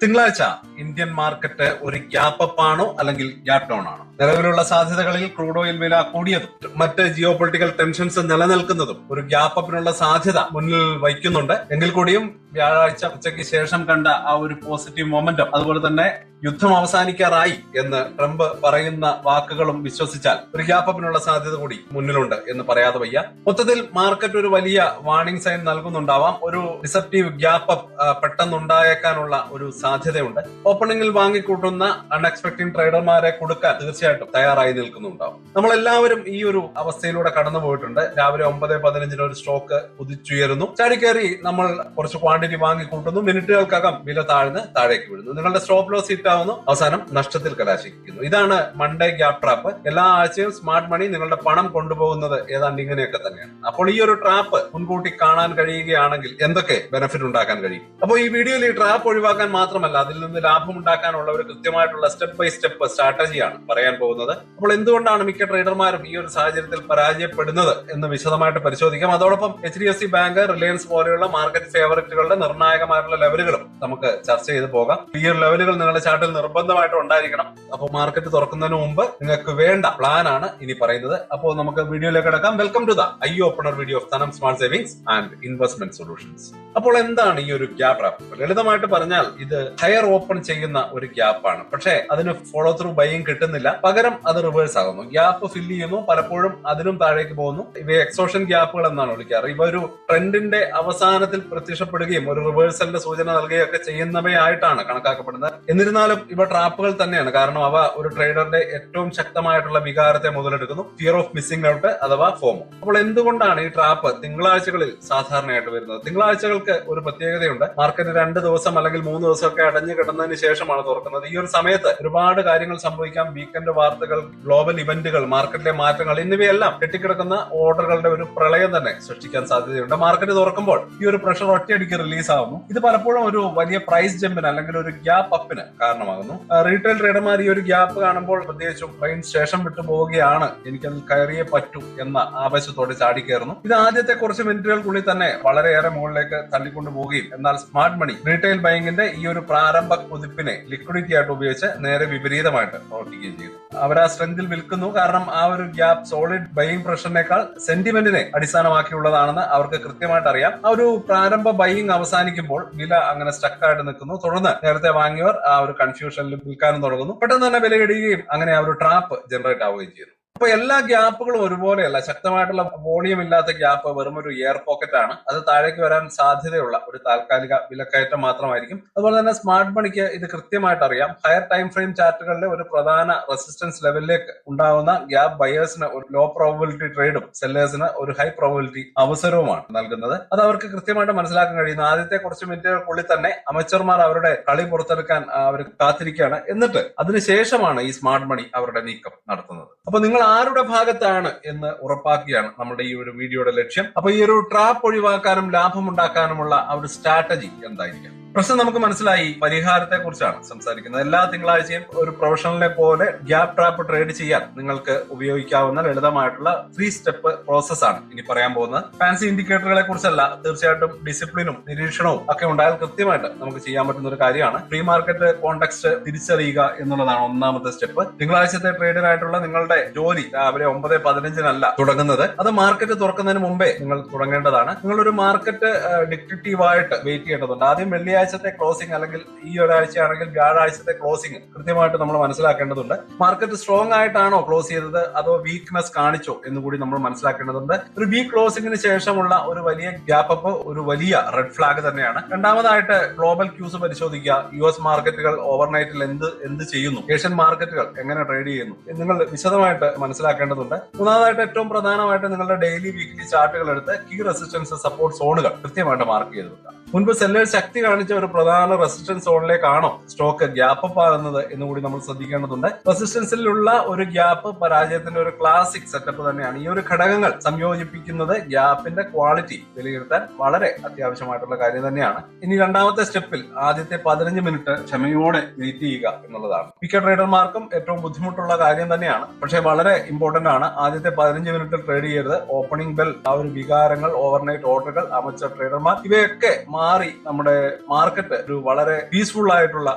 തിങ്കളാഴ്ച Indian market ഒരു gap up ആണോ അല്ലെങ്കിൽ ഗ്യാപ്പ് ഡൗൺ ആണോ? നിലവിലുള്ള സാധ്യതകളിൽ ക്രൂഡ് ഓയിൽ വില കൂടിയതും മറ്റ് ജിയോ പൊളിറ്റിക്കൽ ടെൻഷൻസ് നിലനിൽക്കുന്നതും ഒരു ഗ്യാപ്പ് അപ്പിനുള്ള സാധ്യത മുന്നിൽ വയ്ക്കുന്നുണ്ട്. എങ്കിൽ കൂടിയും വ്യാഴാഴ്ച ഉച്ചയ്ക്ക് ശേഷം കണ്ട ആ ഒരു പോസിറ്റീവ് മൊമെന്റം, അതുപോലെ തന്നെ യുദ്ധം അവസാനിക്കാറായി എന്ന് ട്രംപ് പറയുന്ന വാക്കുകളും വിശ്വസിച്ചാൽ ഒരു ഗ്യാപ്പ് അപ്പിനുള്ള സാധ്യത കൂടി മുന്നിലുണ്ട് എന്ന് പറയാതെ വയ്യ. മൊത്തത്തിൽ മാർക്കറ്റ് ഒരു വലിയ വാർണിംഗ് സൈൻ നൽകുന്നുണ്ടാവാം. ഒരു ഡിസെപ്റ്റീവ് ഗ്യാപ്പ് അപ്പ് പെട്ടെന്നുണ്ടായേക്കാനുള്ള ഒരു സാധ്യതയുണ്ട്. ഓപ്പണിംഗിൽ വാങ്ങിക്കൂട്ടുന്ന അൺഎക്സ്പെക്ടിംഗ് ട്രേഡർമാരെ കൊടുക്കാൻ തീർച്ചയായിട്ടും തയ്യാറായി നിൽക്കുന്നുണ്ടാവും. നമ്മളെല്ലാവരും ഈ ഒരു അവസ്ഥയിലൂടെ കടന്നു പോയിട്ടുണ്ട്. രാവിലെ 9:15 ഒരു സ്റ്റോക്ക് കുതിച്ചുയരുന്നു, ചാടിക്കയറി നമ്മൾ കുറച്ച് ക്വാണ്ടിറ്റി വാങ്ങിക്കൂട്ടുന്നു, മിനിറ്റുകൾക്കകം വില താഴ്ന്ന് താഴേക്ക് വീഴുന്നു, നിങ്ങളുടെ സ്റ്റോപ്പ് ലോസ് ഹിറ്റ് ആവുന്നു, അവസാനം നഷ്ടത്തിൽ കലാശിക്കുന്നു. ഇതാണ് മൺഡേ ഗ്യാപ്പ് ട്രാപ്പ്. എല്ലാ ആഴ്ചയും സ്മാർട്ട് മണി നിങ്ങളുടെ പണം കൊണ്ടുപോകുന്നത് ഏതാണ്ട് ഇങ്ങനെയൊക്കെ തന്നെയാണ്. അപ്പോൾ ഈ ഒരു ട്രാപ്പ് മുൻകൂട്ടി കാണാൻ കഴിയുകയാണെങ്കിൽ എന്തൊക്കെ ബെനിഫിറ്റ് ഉണ്ടാക്കാൻ കഴിയും? അപ്പോൾ ഈ വീഡിയോയിൽ ഈ ട്രാപ്പ് ഒഴിവാക്കാൻ മാത്രമല്ല, അതിൽ നിന്ന് ലാഭം ഉണ്ടാക്കാനുള്ള ഒരു കൃത്യമായിട്ടുള്ള സ്റ്റെപ്പ് ബൈ സ്റ്റെപ്പ് സ്ട്രാറ്റജിയാണ് പറയാൻ പോകുന്നത്. അപ്പോൾ എന്തുകൊണ്ടാണ് മിക്ക ട്രേഡർമാരും ഈ ഒരു സാഹചര്യത്തിൽ പരാജയപ്പെടുന്നത് എന്ന് വിശദമായിട്ട് പരിശോധിക്കാം. അതോടൊപ്പം HDFC ബാങ്ക്, റിലയൻസ് പോലെയുള്ള മാർക്കറ്റ് ഫേവറേറ്റുകളുടെ നിർണായകമായിട്ടുള്ള ലെവലുകളും നമുക്ക് ചർച്ച ചെയ്ത് പോകാം. ഈ ഒരു ലെവലുകൾ നിങ്ങളുടെ ചാർട്ടിൽ നിർബന്ധമായിട്ടും ഉണ്ടായിരിക്കണം. അപ്പോൾ മാർക്കറ്റ് തുറക്കുന്നതിന് മുമ്പ് നിങ്ങൾക്ക് വേണ്ട പ്ലാൻ ആണ് ഇനി പറയുന്നത്. അപ്പോൾ നമുക്ക് വീഡിയോയിലേക്ക് കിടക്കാം. Welcome to the eye opener video of Thanam smart savings and investment solutions. അപ്പോൾ എന്താണ് ഈ ഒരു ഗ്യാപ്പ് ട്രാപ്പ്? ലളിതമായിട്ട് പറഞ്ഞാൽ ഇത് ഹയർ ഓപ്പൺ ചെയ്യുന്ന ഒരു ഗ്യാപ്പ് ആണ്. പക്ഷേ അതിന് ഫോളോ ത്രൂ ബൈയിങ് കിട്ടുന്നില്ല, പകരം അത് റിവേഴ്സ് ആകുന്നു. ഗ്യാപ്പ് ഫില്ല് ചെയ്യുന്നു, പലപ്പോഴും അതിനും താഴേക്ക് പോകുന്നു. ഇവയെ എക്സോഷൻ ഗ്യാപ്പുകൾ എന്നാണ് വിളിക്കാറ്. ഇവ ഒരു ട്രെൻഡിന്റെ അവസാനത്തിൽ പ്രത്യക്ഷപ്പെടുകയും ഒരു റിവേഴ്സലിന്റെ സൂചന നൽകുകയൊക്കെ ചെയ്യുന്നവയായിട്ടാണ് കണക്കാക്കപ്പെടുന്നത്. എന്നിരുന്നാലും ഇവ ട്രാപ്പുകൾ തന്നെയാണ്. കാരണം അവ ഒരു ട്രേഡറുടെ ഏറ്റവും ശക്തമായിട്ടുള്ള വികാരത്തെ മുതലെടുക്കുന്നു, ഫിയർ ഓഫ് മിസ്സിംഗ് ഔട്ട് അഥവാ ഫോമോ. അപ്പോൾ എന്തുകൊണ്ടാണ് ഈ ട്രാപ്പ് തിങ്കളാഴ്ചകളിൽ സാധാരണയായിട്ട് വരുന്നത്? തിങ്കളാഴ്ചകൾക്ക് ഒരു പ്രത്യേകതയുണ്ട്. മാർക്കറ്റ് 2 ദിവസം അല്ലെങ്കിൽ 3 ദിവസമൊക്കെ അടഞ്ഞു കിടന്നതിന് ശേഷമാണ് തുറക്കുന്നത്. ഈ ഒരു സമയത്ത് ഒരുപാട് കാര്യങ്ങൾ സംഭവിക്കാം. വീക്കെൻഡ് വാർത്തകൾ, ഗ്ലോബൽ ഇവന്റുകൾ, മാർക്കറ്റിലെ മാറ്റങ്ങൾ എന്നിവയെല്ലാം കെട്ടിക്കിടക്കുന്ന ഓർഡറുകളുടെ ഒരു പ്രളയം തന്നെ സൃഷ്ടിക്കാൻ സാധ്യതയുണ്ട്. മാർക്കറ്റ് തുറക്കുമ്പോൾ ഈ ഒരു പ്രഷർ ഒറ്റയടിക്ക് റിലീസ് ആവുന്നു. ഇത് പലപ്പോഴും ഒരു വലിയ പ്രൈസ് ജമ്പിന് അല്ലെങ്കിൽ ഒരു ഗ്യാപ്പ് അപ്പിന് കാരണമാകുന്നു. റീറ്റെയിൽ ട്രേഡർമാർ ഈ ഒരു ഗ്യാപ്പ് കാണുമ്പോൾ പ്രത്യേകിച്ചും ട്രെയിൻ സ്റ്റേഷൻ വിട്ടു പോവുകയാണ്, എനിക്കത് കയറിയേ പറ്റൂ എന്ന ആവേശത്തോടെ ചാടിക്കയറുന്നു. ഇത് ആദ്യത്തെ കുറച്ച് മിനിറ്റുകൾക്കുള്ളിൽ തന്നെ വളരെയേറെ മുകളിലേക്ക് തള്ളിക്കൊണ്ടു പോവുകയും, എന്നാൽ സ്മാർട്ട് മണി റീറ്റെയിൽ ബൈങ്ങിന്റെ ഈ ഒരു പ്രാരംഭ കുതിപ്പിനെ ലിക്വിഡിറ്റി ആയിട്ട് ഉപയോഗിച്ച് നേരെ വിപരീതമായിട്ട് പ്രവർത്തിക്കുകയും ചെയ്തു. അവർ ആ സ്ട്രെങ്തിൽ വിൽക്കുന്നു. കാരണം ആ ഒരു ഗ്യാപ്പ് സോളിഡ് ബൈയിങ് പ്രഷറിനേക്കാൾ സെന്റിമെന്റിനെ അടിസ്ഥാനമാക്കിയുള്ളതാണെന്ന് അവർക്ക് കൃത്യമായിട്ട് അറിയാം. ആ ഒരു പ്രാരംഭ ബൈയിങ് അവസാനിക്കുമ്പോൾ വില അങ്ങനെ സ്റ്റക്കായിട്ട് നിൽക്കുന്നു. തുടർന്ന് നേരത്തെ വാങ്ങിയവർ ആ ഒരു കൺഫ്യൂഷനിൽ വിൽക്കാനും തുടങ്ങുന്നു. പെട്ടെന്ന് തന്നെ വില ഇടുകയും അങ്ങനെ ആ ഒരു ട്രാപ്പ് ജനറേറ്റ് ആവുകയും ചെയ്യുന്നു. അപ്പൊ എല്ലാ ഗ്യാപ്പുകളും ഒരുപോലെയല്ല. ശക്തമായിട്ടുള്ള വോളിയം ഇല്ലാത്ത ഗ്യാപ്പ് വെറും ഒരു എയർ പോക്കറ്റ് ആണ്. അത് താഴേക്ക് വരാൻ സാധ്യതയുള്ള ഒരു താൽക്കാലിക വിലക്കയറ്റം മാത്രമായിരിക്കും. അതുപോലെ തന്നെ സ്മാർട്ട് മണിക്ക് ഇത് കൃത്യമായിട്ട് അറിയാം. ഹയർ ടൈം ഫ്രെയിം ചാർട്ടുകളിലെ ഒരു പ്രധാന റെസിസ്റ്റൻസ് ലെവലിലേക്ക് ഉണ്ടാവുന്ന ഗ്യാപ്പ് ബയേഴ്സിന് ഒരു ലോ പ്രോബിലിറ്റി ട്രേഡും സെല്ലേഴ്സിന് ഒരു ഹൈ പ്രോബിലിറ്റി അവസരവുമാണ് നൽകുന്നത്. അത് അവർക്ക് കൃത്യമായിട്ട് മനസ്സിലാക്കാൻ കഴിയുന്നു. ആദ്യത്തെ കുറച്ച് മിനിറ്റുകൾക്കുള്ളിൽ തന്നെ അമച്ചർമാർ അവരുടെ കളി പുറത്തെടുക്കാൻ അവർ കാത്തിരിക്കുകയാണ്. എന്നിട്ട് അതിനുശേഷമാണ് ഈ സ്മാർട്ട് മണി അവരുടെ നീക്കം നടത്തുന്നത്. അപ്പൊ നിങ്ങൾ ആരുടെ ഭാഗത്താണ് എന്ന് ഉറപ്പാക്കുകയാണ് നമ്മുടെ ഈ ഒരു വീഡിയോയുടെ ലക്ഷ്യം. അപ്പൊ ഈ ഒരു ട്രാപ്പ് ഒഴിവാക്കാനും ലാഭമുണ്ടാക്കാനുമുള്ള ആ ഒരു സ്ട്രാറ്റജി എന്തായിരിക്കും? പ്രശ്നം നമുക്ക് മനസ്സിലായി. പരിഹാരത്തെ കുറിച്ചാണ് സംസാരിക്കുന്നത്. എല്ലാ തിങ്കളാഴ്ചയും ഒരു പ്രൊഫഷണലിനെ പോലെ ഗ്യാപ്പ് ട്രാപ്പ് ട്രേഡ് ചെയ്യാൻ നിങ്ങൾക്ക് ഉപയോഗിക്കാവുന്ന ലളിതമായിട്ടുള്ള 3 സ്റ്റെപ്പ് പ്രോസസ് ആണ് ഇനി പറയാൻ പോകുന്നത്. ഫാൻസി ഇൻഡിക്കേറ്ററുകളെ കുറിച്ചല്ല, തീർച്ചയായിട്ടും ഡിസിപ്ലിനും നിരീക്ഷണവും ഒക്കെ ഉണ്ടായാൽ കൃത്യമായിട്ട് നമുക്ക് ചെയ്യാൻ പറ്റുന്ന ഒരു കാര്യമാണ്. പ്രീ മാർക്കറ്റ് കോണ്ടെക്സ്റ്റ് തിരിച്ചറിയുക എന്നുള്ളതാണ് ഒന്നാമത്തെ സ്റ്റെപ്പ്. തിങ്കളാഴ്ചത്തെ ട്രേഡിനായിട്ടുള്ള നിങ്ങളുടെ ജോലി രാവിലെ 9:15 തുടങ്ങുന്നത്. അത് മാർക്കറ്റ് തുറക്കുന്നതിന് മുമ്പേ നിങ്ങൾ തുടങ്ങേണ്ടതാണ്. നിങ്ങളൊരു മാർക്കറ്റ് ഡിറ്റക്റ്റീവായിട്ട് വെയിറ്റ് ചെയ്യേണ്ടതുണ്ട്. ആദ്യം വെള്ളിയാഴ്ചത്തെ ക്ലോസിംഗ് അല്ലെങ്കിൽ ഈ ഒരാഴ്ചയാണെങ്കിൽ വ്യാഴാഴ്ചത്തെ ക്ലോസിംഗ് കൃത്യമായിട്ട് നമ്മൾ മനസ്സിലാക്കേണ്ടതുണ്ട്. മാർക്കറ്റ് സ്ട്രോങ് ആയിട്ടാണോ ക്ലോസ് ചെയ്തത് അതോ വീക്ക്നെസ് കാണിച്ചോ എന്നുകൂടി നമ്മൾ മനസ്സിലാക്കേണ്ടതുണ്ട്. ഒരു വീക്ക് ക്ലോസിംഗിന് ശേഷമുള്ള ഒരു വലിയ ഗ്യാപ്പ് അപ്പ് ഒരു വലിയ റെഡ് ഫ്ലാഗ് തന്നെയാണ്. രണ്ടാമതായിട്ട് ഗ്ലോബൽ ക്യൂസ് പരിശോധിക്കുക. US മാർക്കറ്റുകൾ ഓവർനൈറ്റിൽ എന്ത് ചെയ്യുന്നു, ഏഷ്യൻ മാർക്കറ്റുകൾ എങ്ങനെ ട്രേഡ് ചെയ്യുന്നു, നിങ്ങൾ വിശദമായിട്ട് മനസ്സിലാക്കേണ്ടതുണ്ട്. മൂന്നാമതായിട്ട് ഏറ്റവും പ്രധാനമായിട്ട് നിങ്ങളുടെ ഡെയിലി വീക്ക്ലി ചാർട്ടുകൾ എടുത്ത് കീ റെസിസ്റ്റൻസ് സപ്പോർട്ട് സോണുകൾ കൃത്യമായിട്ട് മാർക്ക് ചെയ്ത് വെക്കുക. മുൻപ് സെല്ലേഴ്സ് ശക്തി കാണിച്ച ഒരു പ്രധാന റെസിസ്റ്റൻസ് സോണിലേക്കാണോ സ്റ്റോക്ക് ഗ്യാപ്പ് അപ്പ് ആകുന്നത് എന്നുകൂടി നമ്മൾ ശ്രദ്ധിക്കേണ്ടതുണ്ട്. റെസിസ്റ്റൻസിലുള്ള ഒരു ഗ്യാപ്പ് പരാജയത്തിന്റെ ഒരു ക്ലാസിക് സെറ്റപ്പ് തന്നെയാണ്. ഈ ഒരു ഘടകങ്ങൾ സംയോജിപ്പിക്കുന്നത് ഗ്യാപ്പിന്റെ ക്വാളിറ്റി വിലയിരുത്താൻ വളരെ അത്യാവശ്യമായിട്ടുള്ള കാര്യം തന്നെയാണ്. ഇനി രണ്ടാമത്തെ സ്റ്റെപ്പിൽ ആദ്യത്തെ 15 മിനിറ്റ് ക്ഷമയോടെ വെയിറ്റ് ചെയ്യുക എന്നുള്ളതാണ്. മിക്ക ട്രേഡർമാർക്കും ഏറ്റവും ബുദ്ധിമുട്ടുള്ള കാര്യം തന്നെയാണ്, പക്ഷേ വളരെ ഇമ്പോർട്ടന്റ് ആണ്. ആദ്യത്തെ 15 മിനിറ്റ് ട്രേഡ് ചെയ്യരുത്. ഓപ്പണിംഗ് ബെൽ, ആ ഒരു വികാരങ്ങൾ, ഓവർനൈറ്റ് ഓർഡറുകൾ, അമച്ചർ ട്രേഡർമാർ ഇവയൊക്കെ മാറി നമ്മുടെ മാർക്കറ്റ് ഒരു വളരെ പീസ്ഫുൾ ആയിട്ടുള്ള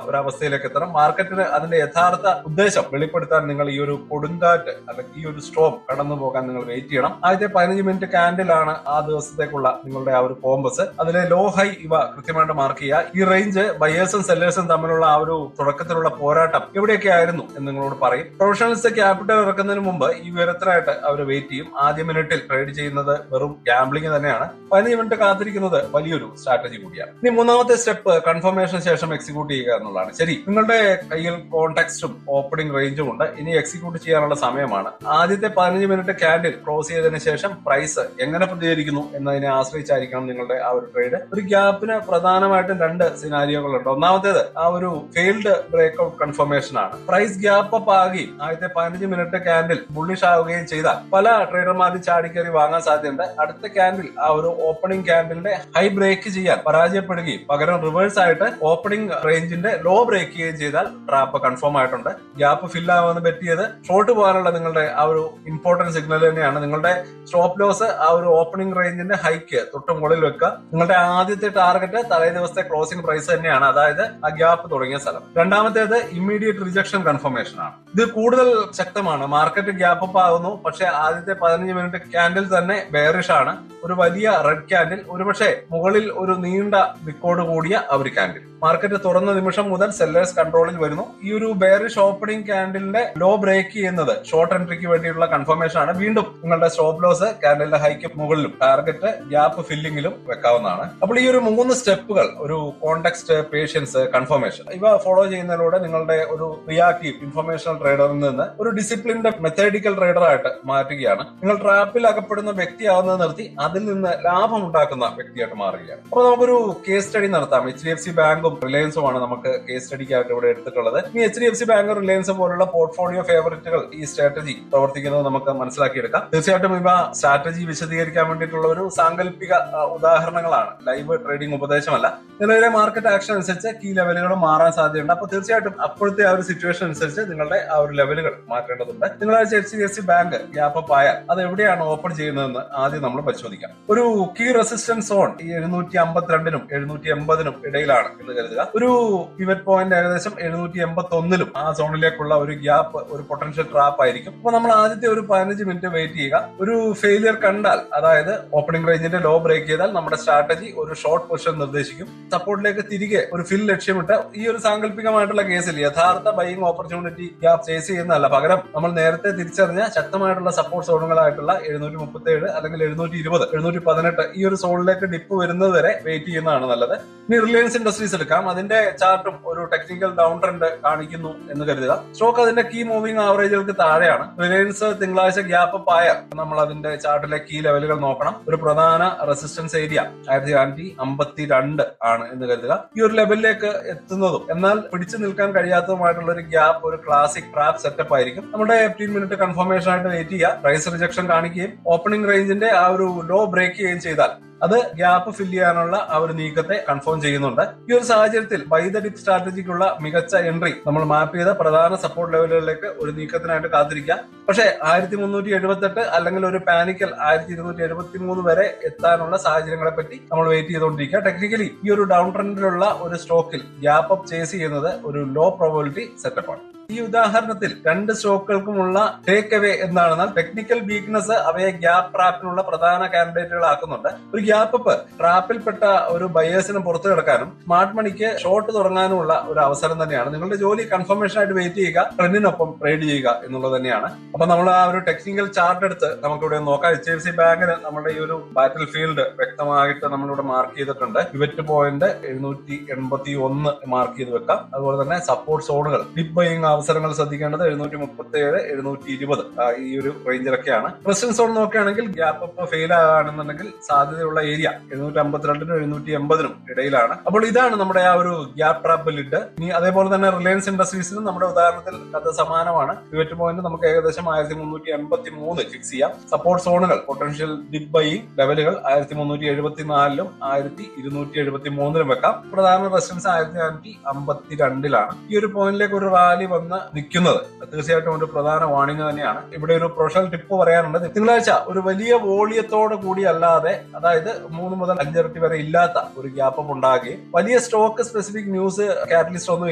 ഒരു അവസ്ഥയിലേക്ക് എത്തണം. മാർക്കറ്റിന് അതിന്റെ യഥാർത്ഥ ഉദ്ദേശം വെളിപ്പെടുത്താൻ നിങ്ങൾ ഈ ഒരു കൊടുങ്കാറ്റ് അല്ലെങ്കിൽ ഈ ഒരു സ്ട്രോം കടന്നു പോകാൻ നിങ്ങൾ വെയിറ്റ് ചെയ്യണം. ആദ്യത്തെ 15 മിനിറ്റ് ക്യാൻഡിലാണ് ആ ദിവസത്തേക്കുള്ള നിങ്ങളുടെ ആ ഒരു കോമ്പസ്. അതിലെ ലോ ഹൈ ഇവ കൃത്യമായിട്ട് മാർക്ക് ചെയ്യുക. ഈ റേഞ്ച് ബയേഴ്സും സെല്ലേഴ്സും തമ്മിലുള്ള ആ ഒരു തുടക്കത്തിലുള്ള പോരാട്ടം എവിടെയൊക്കെ ആയിരുന്നു എന്ന് നിങ്ങളോട് പറയും. പ്രൊഫഷണൽസ് ക്യാപിറ്റൽ ഇറക്കുന്നതിന് മുമ്പ് ഈ വിവരത്തിനായിട്ട് അവർ വെയിറ്റ് ചെയ്യും. ആദ്യ മിനിറ്റിൽ ട്രേഡ് ചെയ്യുന്നത് വെറും ഗാംബ്ലിംഗ് തന്നെയാണ്. 15 മിനിറ്റ് കാത്തിരിക്കുന്നത് വലിയൊരു സ്ട്രാറ്റജി കൂടിയാണ്. ഇനി മൂന്നാമത്തെ സ്റ്റെപ്പ് കൺഫർമേഷൻ ശേഷം എക്സിക്യൂട്ട് ചെയ്യുക എന്നുള്ളതാണ്. ശരി, നിങ്ങളുടെ കയ്യിൽ കോൺടാക്സ്റ്റും ഓപ്പണിംഗ് റേഞ്ചും ഉണ്ട്. ഇനി എക്സിക്യൂട്ട് ചെയ്യാനുള്ള സമയമാണ്. ആദ്യത്തെ 15 മിനിറ്റ് ക്യാൻഡിൽ ക്ലോസ് ചെയ്തതിനു ശേഷം പ്രൈസ് എങ്ങനെ പ്രതികരിക്കുന്നു എന്നതിനെ ആശ്രയിച്ചായിരിക്കണം നിങ്ങളുടെ ആ ഒരു ട്രേഡ്. ഒരു ഗ്യാപ്പിന് പ്രധാനമായിട്ടും 2 സിനാരിയോകളുണ്ട്. ഒന്നാമത്തേത് ആ ഒരു ഫെയിൽഡ് ബ്രേക്ക്ഔട്ട് കൺഫർമേഷൻ ആണ്. പ്രൈസ് ഗ്യാപ്പ് അപ്പ് ആകുകയും ആദ്യത്തെ 15 മിനിറ്റ് ക്യാൻഡിൽ ബുള്ളിഷ് ആവുകയും ചെയ്താൽ പല ട്രേഡർമാരും ചാടിക്കയറി വാങ്ങാൻ സാധ്യതയുണ്ട്. അടുത്ത ക്യാൻഡിൽ ആ ഒരു ഓപ്പണിംഗ് ക്യാൻഡിലിന്റെ ഹൈ ബ്രേക്ക് ചെയ്യാൻ പരാജയപ്പെടുകയും പകരം റിവേഴ്സ് ആയിട്ട് ഓപ്പണിംഗ് റേഞ്ചിന്റെ ലോ ബ്രേക്ക് ചെയ്യുകയും ചെയ്താൽ ട്രാപ്പ് കൺഫേം ആയിട്ടുണ്ട്. ഗ്യാപ്പ് ഫിൽ ആവാന്ന് പറ്റിയത് ഷോർട്ട് പോകാനുള്ള നിങ്ങളുടെ ആ ഒരു ഇമ്പോർട്ടന്റ് സിഗ്നൽ തന്നെയാണ്. നിങ്ങളുടെ സ്റ്റോപ്പ് ലോസ് ആ ഒരു ഓപ്പണിംഗ് റേഞ്ചിന്റെ ഹൈക്ക് തൊട്ട് മുകളിൽ വെക്കുക. നിങ്ങളുടെ ആദ്യത്തെ ടാർഗറ്റ് തലേ ദിവസത്തെ ക്ലോസിംഗ് പ്രൈസ് തന്നെയാണ്, അതായത് ആ ഗ്യാപ്പ് തുടങ്ങിയ സ്ഥലം. രണ്ടാമത്തേത് ഇമ്മീഡിയറ്റ് റിജക്ഷൻ കൺഫർമേഷൻ ആണ്. ഇത് കൂടുതൽ ശക്തമാണ്. മാർക്കറ്റ് ഗ്യാപ്പ് അപ്പ് ആകുന്നു, പക്ഷെ ആദ്യത്തെ 15 മിനിറ്റ് ക്യാൻഡിൽ തന്നെ ബെയറിഷ് ആണ്. ഒരു വലിയ റെഡ് ക്യാൻഡിൽ, ഒരുപക്ഷെ മുകളിൽ ഒരു നീണ്ട വിക്കോട് കൂടിയ ഒരു ക്യാൻഡിൽ. മാർക്കറ്റ് തുറന്ന നിമിഷം മുതൽ സെല്ലേഴ്സ് കൺട്രോളിൽ വരുന്നു. ഈ ഒരു ബെയറിഷ് ഓപ്പണിംഗ് ക്യാൻഡിലിന്റെ ലോ ബ്രേക്ക് ചെയ്യുന്നത് ഷോർട്ട് എൻട്രിക്ക് വേണ്ടിയുള്ള കൺഫർമേഷൻ ആണ്. വീണ്ടും നിങ്ങളുടെ സ്റ്റോപ്പ് ലോസ് ക്യാൻഡിലിന്റെ ഹൈക്ക് മുകളിലും ടാർഗറ്റ് ഗ്യാപ്പ് ഫില്ലിംഗിലും വെക്കാവുന്നതാണ്. അപ്പോൾ ഈ ഒരു 3 സ്റ്റെപ്പുകൾ, ഒരു കോണ്ടെക്സ്റ്റ്, പേഷ്യൻസ്, കൺഫർമേഷൻ, ഇവ ഫോളോ ചെയ്യുന്നതിലൂടെ നിങ്ങളുടെ ഒരു റിയാക്റ്റീവ് ഇൻഫർമേഷണൽ ട്രേഡറിൽ നിന്ന് ഒരു ഡിസിപ്ലിൻഡ് മെത്തേഡിക്കൽ ട്രേഡറായിട്ട് മാറ്റുകയാണ്. നിങ്ങൾ ട്രാപ്പിൽ അകപ്പെടുന്ന വ്യക്തിയാവുന്നത് നിർത്തി അതിൽ നിന്ന് ലാഭം ഉണ്ടാക്കുന്ന വ്യക്തിയായിട്ട് മാറുകയാണ്. അപ്പൊ നമുക്കൊരു കേസ് സ്റ്റഡി നടത്താം. HDFC ബാങ്കും റിലയൻസുമാണ് നമുക്ക് കേസ് സ്റ്റഡിക്കായിട്ട് ഇവിടെ എടുത്തിട്ടുള്ളത്. ഈ HDFC ബാങ്ക്, റിലയൻസ് പോലുള്ള പോർട്ട്ഫോളിയോ ഫേവറേറ്റുകൾ ഈ സ്ട്രാറ്റജി പ്രവർത്തിക്കുന്നത് നമുക്ക് മനസ്സിലാക്കിയെടുക്കാം. തീർച്ചയായിട്ടും ഇവ സ്ട്രാറ്റജി വിശദീകരിക്കാൻ വേണ്ടിയിട്ടുള്ള ഒരു സാങ്കല്പിക ഉദാഹരണങ്ങളാണ്, ലൈവ് ട്രേഡിംഗ് ഉപദേശമല്ല. നിലവിലെ മാർക്കറ്റ് ആക്ഷൻ അനുസരിച്ച് കീ ലെവലുകളും മാറാൻ സാധ്യതയുണ്ട്. അപ്പൊ തീർച്ചയായിട്ടും അപ്പോഴത്തെ ആ ഒരു സിറ്റുവേഷൻ അനുസരിച്ച് നിങ്ങളുടെ ആ ഒരു ലെവലുകൾ മാറ്റേണ്ടതുണ്ട്. നിങ്ങളാഴ്ച HDFC ബാങ്ക് ഗ്യാപ്പ് അപ്പ് ആയാൽ അത് എവിടെയാണ് ഓപ്പൺ ചെയ്യുന്നതെന്ന് ആദ്യം നമ്മൾ പരിശോധിക്കാം. ഒരു കീ റെസിസ്റ്റൻസ് സോൺ ഈ 752നും 780നും ഇടയിലാണ് എന്ന് കരുതുക. ഒരു പിവറ്റ് പോയിന്റ് ഏകദേശം 781ലും ആ സോണിലേക്കുള്ള ഒരു ഗ്യാപ്പ് ഒരു പൊട്ടൻഷ്യൽ ട്രാപ്പ് ആയിരിക്കും. അപ്പൊ നമ്മൾ ആദ്യത്തെ ഒരു 15 മിനിറ്റ് വെയിറ്റ് ചെയ്യുക. ഒരു ഫെയിലിയർ കണ്ടാൽ, അതായത് ഓപ്പണിംഗ് റേഞ്ചിന്റെ ലോ ബ്രേക്ക് ചെയ്താൽ നമ്മുടെ സ്ട്രാറ്റജി ഒരു ഷോർട്ട് പൊസിഷൻ നിർദ്ദേശിക്കും. സപ്പോർട്ടിലേക്ക് തിരികെ ഒരു ഫിൽ ലക്ഷ്യമിട്ട് ഈ ഒരു സാങ്കല്പികമായിട്ടുള്ള കേസിൽ യഥാർത്ഥ ബൈയിങ് ഓപ്പർച്യൂണിറ്റി ഗ്യാപ്പ് ചേസ് ചെയ്യുന്നതല്ല, പകരം നമ്മൾ നേരത്തെ തിരിച്ചറിഞ്ഞ ശക്തമായിട്ടുള്ള സപ്പോർട്ട് സോണുകളായിട്ടുള്ള 737 അല്ലെങ്കിൽ 720, 718 ഈ ഒരു സോണിലേക്ക് ഡിപ്പ് വരുന്നത് വരെ വെയിറ്റ് ചെയ്യുന്നതാണ് നല്ലത്. ഇനി റിലയൻസ് ഇൻഡസ്ട്രീസ് എടുക്കാം. അതിന്റെ ചാർട്ടും ഒരു ടെക്നിക്കൽ ഡൗൺ ട്രെൻഡ് കാണിക്കുന്നു എന്ന് കരുതുക. സ്റ്റോക്ക് അതിന്റെ കീ മൂവിംഗ് ആവറേജുകൾക്ക് താഴെയാണ്. റിലയൻസ് തിങ്കളാഴ്ച ഗ്യാപ്പ് അപ്പ് ആയാൽ നമ്മൾ അതിന്റെ ചാർട്ടിലെ കീ ലെവലുകൾ നോക്കണം. ഒരു പ്രധാന റെസിസ്റ്റൻസ് ഏരിയ 1552 ആണ് എന്ന് കരുതുക. ഈ ഒരു ലെവലിലേക്ക് എത്തുന്നതും എന്നാൽ പിടിച്ചു നിൽക്കാൻ കഴിയാത്തതുമായിട്ടുള്ള ഒരു ഗ്യാപ്പ് ഒരു ക്ലാസിക് ട്രാപ്പ് സെറ്റപ്പ് ആയിരിക്കും. നമ്മുടെ 15 മിനിറ്റ് കൺഫർമേഷൻ ആയിട്ട് വെയിറ്റ് ചെയ്യുക. പ്രൈസ് റിജക്ഷൻ കാണിക്കുകയും ഓപ്പണിംഗ് റേഞ്ചിന്റെ ആ ഒരു ലോ ബ്രേക്ക് ചെയ്യുകയും ചെയ്താൽ അത് ഗ്യാപ്പ് ഫിൽ ചെയ്യാനുള്ള ആ ഒരു നീക്കത്തെ കൺഫേം ചെയ്യുന്നുണ്ട്. ഈ ഒരു സാഹചര്യത്തിൽ ബൈ ദ ഡിപ്പ് സ്ട്രാറ്റജിക്കുള്ള മികച്ച എൻട്രി നമ്മൾ മാപ്പ് ചെയ്ത പ്രധാന സപ്പോർട്ട് ലെവലുകളിലേക്ക് ഒരു നീക്കത്തിനായിട്ട് കാത്തിരിക്കുക. പക്ഷേ 1378 അല്ലെങ്കിൽ ഒരു പാനിക്കൽ 1273 വരെ എത്താനുള്ള സാഹചര്യങ്ങളെ പറ്റി നമ്മൾ വെയിറ്റ് ചെയ്തുകൊണ്ടിരിക്കുക. ടെക്നിക്കലി ഈ ഒരു ഡൗൺ ട്രെൻഡിലുള്ള ഒരു സ്റ്റോക്കിൽ ഗ്യാപ്പ് അപ്പ് ചേസ് ചെയ്യുന്നത് ഒരു ലോ പ്രോബബിലിറ്റി സെറ്റപ്പാണ്. ഈ ഉദാഹരണത്തിൽ 2 സ്റ്റോക്കുകൾക്കുമുള്ള ടേക്ക് അവേ എന്താണെന്നാൽ ടെക്നിക്കൽ വീക്ക്നെസ് അവയെ ഗ്യാപ്പ് ട്രാപ്പിനുള്ള പ്രധാന കാൻഡിഡേറ്റുകളാക്കുന്നുണ്ട്. ഒരു ഗ്യാപ്പ് അപ്പ് ട്രാപ്പിൽപ്പെട്ട ഒരു ബയേഴ്സിന് പുറത്തു കിടക്കാനും സ്മാർട്ട് മണിക്ക് ഷോർട്ട് തുടങ്ങാനുമുള്ള ഒരു അവസരം തന്നെയാണ്. നിങ്ങളുടെ ജോലി കൺഫർമേഷൻ ആയിട്ട് വെയിറ്റ് ചെയ്യുക, ട്രെൻഡിനൊപ്പം ട്രേഡ് ചെയ്യുക എന്നുള്ളത് തന്നെയാണ്. അപ്പൊ നമ്മൾ ആ ഒരു ടെക്നിക്കൽ ചാർട്ട് എടുത്ത് നമുക്കിവിടെ നോക്കാം. HDFC ബാങ്കിന് നമ്മുടെ ഈ ഒരു ബാറ്റിൽ ഫീൽഡ് വ്യക്തമായിട്ട് നമ്മളിവിടെ മാർക്ക് ചെയ്തിട്ടുണ്ട്. പിവറ്റ് പോയിന്റ് 781 മാർക്ക് ചെയ്ത് വെക്കാം. അതുപോലെ തന്നെ സപ്പോർട്ട് സോണുകൾ, ഡിപ്പ് ബൈയിങ് അവസരങ്ങൾ ശ്രദ്ധിക്കേണ്ടത് 737, 720 ഈ ഒരു റേഞ്ചിലൊക്കെയാണ്. റെസിസ്റ്റൻസ് സോൺ നോക്കുകയാണെങ്കിൽ ഗ്യാപ്പ് അപ്പ് ഫെയിൽ ആകാണെന്നുണ്ടെങ്കിൽ സാധ്യതയുള്ള ഏരിയ 752നും 780നും ഇടയിലാണ്. അപ്പോൾ ഇതാണ് നമ്മുടെ ആ ഒരു ഗ്യാപ്പ് ട്രാപ്പ് ലിഡ്. ഇനി അതേപോലെ തന്നെ റിലയൻസ് ഇൻഡസ്ട്രീസിനും നമ്മുടെ ഉദാഹരണത്തിൽ അത് സമാനമാണ്. പിവറ്റ് പോയിന്റ് നമുക്ക് ഏകദേശം 1383 ഫിക്സ് ചെയ്യാം. സപ്പോർട്ട് സോണുകൾ, പൊട്ടൻഷ്യൽ ഡിപ്പ് ബൈയിങ് ലെവലുകൾ 1374ലും 1273ലും വെക്കാം. പ്രധാന റെസിസ്റ്റൻസ് 1452ലാണ്. ഈ ഒരു പോയിന്റിലേക്ക് ഒരു റാലി വന്നു വന്ന് നിൽക്കുന്നത് തീർച്ചയായിട്ടും ഒരു പ്രധാന വാണിംഗ് തന്നെയാണ്. ഇവിടെ ഒരു പ്രൊഫഷണൽ ടിപ്പ് പറയാനുണ്ട്. തിങ്കളാഴ്ച ഒരു വലിയ വോളിയത്തോട് കൂടി അല്ലാതെ, അതായത് 3 മുതൽ 5 ഇരട്ടി വരെ ഇല്ലാത്ത ഒരു ഗ്യാപ്പ് ഉണ്ടാകുകയും വലിയ സ്റ്റോക്ക് സ്പെസിഫിക് ന്യൂസ് കാറ്റലിസ്റ്റ് ഒന്നും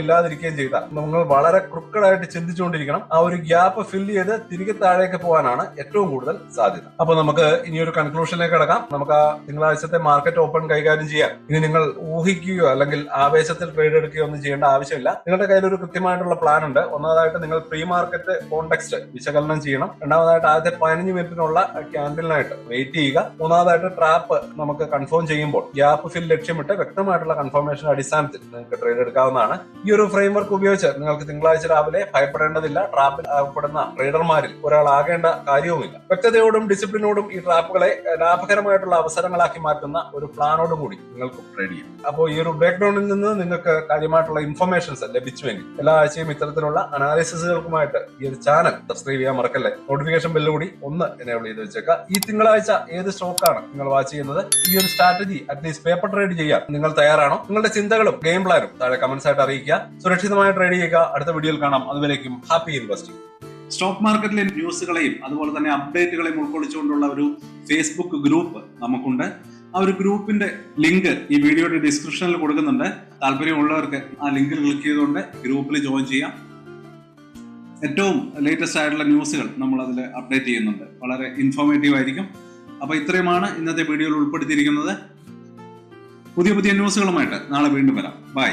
ഇല്ലാതിരിക്കുകയും ചെയ്താൽ നിങ്ങൾ വളരെ ക്രുക്കഡായിട്ട് ചിന്തിച്ചുകൊണ്ടിരിക്കണം. ആ ഒരു ഗ്യാപ്പ് ഫില്ല് ചെയ്ത് തിരികെ താഴേക്ക് പോകാനാണ് ഏറ്റവും കൂടുതൽ സാധ്യത. അപ്പൊ നമുക്ക് ഇനി ഒരു കൺക്ലൂഷനിലേക്ക് കിടക്കാം. നമുക്ക് ആ തിങ്കളാഴ്ചത്തെ മാർക്കറ്റ് ഓപ്പൺ കൈകാര്യം ചെയ്യാൻ ഇനി നിങ്ങൾ ഊഹിക്കുകയോ അല്ലെങ്കിൽ ആവേശത്തിൽ ട്രേഡ് എടുക്കുകയോ ഒന്നും ചെയ്യേണ്ട ആവശ്യമില്ല. നിങ്ങളുടെ കയ്യിൽ ഒരു കൃത്യമായിട്ടുള്ള പ്ലാൻ ഉണ്ട്. ഒന്നാമതായിട്ട് നിങ്ങൾ പ്രീ മാർക്കറ്റ് കോണ്ടെക്സ്റ്റ് വിശകലനം ചെയ്യണം. രണ്ടാമതായിട്ട് ആദ്യത്തെ 15 മിനിറ്റിനുള്ള ക്യാൻഡിലിനായിട്ട് വെയിറ്റ് ചെയ്യുക. മൂന്നാമതായിട്ട് ട്രാപ്പ് നമുക്ക് കൺഫേം ചെയ്യുമ്പോൾ ഗ്യാപ്പ് ഫിൽ ലക്ഷ്യമിട്ട് വ്യക്തമായിട്ടുള്ള കൺഫർമേഷൻ അടിസ്ഥാനത്തിൽ നിങ്ങൾക്ക് ട്രേഡ് എടുക്കാവുന്നതാണ്. ഈ ഒരു ഫ്രെയിംവർക്ക് ഉപയോഗിച്ച് നിങ്ങൾക്ക് തിങ്കളാഴ്ച രാവിലെ ഭയപ്പെടേണ്ടതില്ല. ട്രാപ്പിൽ ആകപ്പെടുന്ന ട്രേഡർമാരിൽ ഒരാളാകേണ്ട കാര്യവുമില്ല. വ്യക്തതയോടും ഡിസിപ്ലിനോടും ഈ ട്രാപ്പുകളെ ലാഭകരമായിട്ടുള്ള അവസരങ്ങളാക്കി മാറ്റുന്ന ഒരു പ്ലാനോടും കൂടി നിങ്ങൾക്ക് ട്രേഡ് ചെയ്യാം. അപ്പോൾ ഈ ഒരു ബ്രേക്ക് ഡൗണിൽ നിന്ന് നിങ്ങൾക്ക് കാര്യമായിട്ടുള്ള ഇൻഫർമേഷൻസ് ലഭിച്ചുവെങ്കിൽ എല്ലാ ആഴ്ചയും ഇത്തരത്തിലുള്ള അനാലിസിസുകൾക്കുമായിട്ട് ഈ ഒരു ചാനൽ സബ്സ്ക്രൈബ് ചെയ്യാൻ മറക്കല്ലേ. നോട്ടിഫിക്കേഷൻ ബെല്ല് കൂടി ഒന്ന് എനേബിൾ ചെയ്ത് വെച്ചേക്കാം. ഈ തിങ്കളാഴ്ച ഏത് സ്റ്റോക്കാണ് നിങ്ങൾ വാച്ച് ചെയ്യുന്നത്, ഈ ഒരു സ്ട്രാറ്റജി അറ്റ്ലീസ്റ്റ് പേപ്പർ ട്രേഡ് ചെയ്യാൻ നിങ്ങൾ തയ്യാറാണോ? നിങ്ങളുടെ ചിന്തകളും ഗെയിം പ്ലാനും താഴെ കമന്റ്സ് ആയിട്ട് അറിയിക്കുക. സുരക്ഷിതമായ ട്രേഡ് ചെയ്യുക. അടുത്ത വീഡിയോയിൽ കാണാം. അതുവരേക്കും ഹാപ്പി ഇൻവെസ്റ്റിംഗ്. സ്റ്റോക്ക് മാർക്കറ്റിലെ ന്യൂസുകളെയും അതുപോലെ തന്നെ അപ്ഡേറ്റുകളെയും ഉൾക്കൊള്ളിച്ചുകൊണ്ടുള്ള ഒരു ഫേസ്ബുക്ക് ഗ്രൂപ്പ് നമുക്കുണ്ട്. ആ ഒരു ഗ്രൂപ്പിന്റെ ലിങ്ക് ഈ വീഡിയോയുടെ ഡിസ്ക്രിപ്ഷനിൽ കൊടുക്കുന്നുണ്ട്. താല്പര്യമുള്ളവർക്ക് ആ ലിങ്കിൽ ക്ലിക്ക് ചെയ്തുകൊണ്ട് ഗ്രൂപ്പിൽ ജോയിൻ ചെയ്യാം. ഏറ്റവും ലേറ്റസ്റ്റ് ആയിട്ടുള്ള ന്യൂസുകൾ നമ്മൾ അതിൽ അപ്ഡേറ്റ് ചെയ്യുന്നുണ്ട്. വളരെ ഇൻഫോർമേറ്റീവ് ആയിരിക്കും. അപ്പൊ ഇത്രയുമാണ് ഇന്നത്തെ വീഡിയോയിൽ ഉൾപ്പെടുത്തിയിരിക്കുന്നത്. പുതിയ ന്യൂസുകളുമായിട്ട് നാളെ വീണ്ടും വരാം. ബൈ.